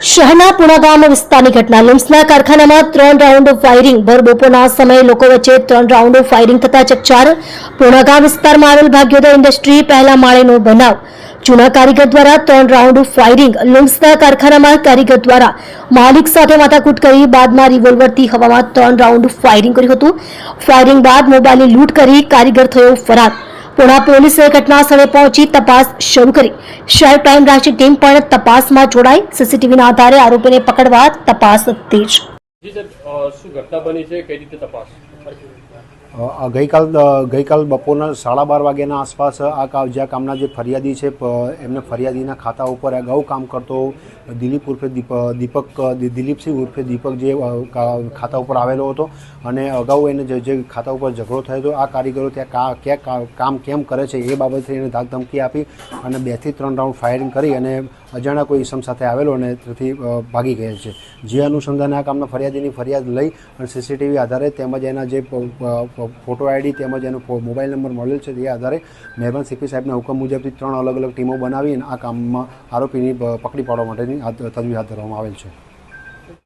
શહેરના પુણાગામ વિસ્તારની ઘટના લિમ્સના કારખાનામાં 3 રાઉન્ડ ફાયરિંગ ભર બપોરના સમયે લોકો વચ્ચે 3 રાઉન્ડ ફાયરિંગ થતા ચકચાર પુણાગામ વિસ્તારમાં આવેલ ભાગ્યોદય ઇન્ડસ્ટ્રી પહેલા માળેનો બનાવ જૂના કારીગર દ્વારા 3 રાઉન્ડ ફાયરિંગ લિમ્સના કારખાનામાં કારીગર દ્વારા માલિક સાથે માથાકૂટ કરી બાદમાં રિવોલ્વરથી હવામાં 3 રાઉન્ડ ફાયરિંગ કર્યું હતું। ફાયરિંગ બાદ મોબાઈલની લૂંટ કરી કારીગર થયો ફરાર। पुणा પોલીસે ઘટના સ્થળે પહોંચી તપાસ શરૂ કરી। શહેર ક્રાઇમ બ્રાન્ચની ટીમ પણ તપાસમાં જોડાઈ। સીસીટીવીના આધારે આરોપીને પકડવા તપાસ તેજ। જી સર, શું ઘટના બની છે, કઈ રીતે તપાસ? ગઈકાલ બપોરના 12:30 વાગ્યાના આસપાસ જ્યાં કામના જે ફરિયાદી છે એમને ફરિયાદીના ખાતા ઉપર અગાઉ કામ કરતો દિલીપ ઉર્ફે દિલીપસિંહ ઉર્ફે દીપક જે ખાતા ઉપર આવેલો હતો અને અગાઉ એને જે ખાતા ઉપર ઝઘડો થયો હતો। આ કારીગરો ત્યાં કામ કેમ કરે છે એ બાબતે એને ધાકધમકી આપી અને 2 થી 3 રાઉન્ડ ફાયરિંગ કરી અને અજાણ્યા કોઈ ઇસમ સાથે આવેલો અને તેથી ભાગી ગયેલ છે। જે અનુસંધાને આ કામના ફરિયાદીની ફરિયાદ લઈ અને સીસીટીવી આધારે તેમજ એના જે ફોટો આઈડી તેમજ એનો મોબાઈલ નંબર મળેલ છે તે આધારે મહેરબાન સીપી સાહેબના હુકમ મુજબથી 3 અલગ અલગ ટીમો બનાવી અને આ કામમાં આરોપીની પકડી પાડવા માટેની તજવીજ હાથ ધરવામાં આવેલ છે।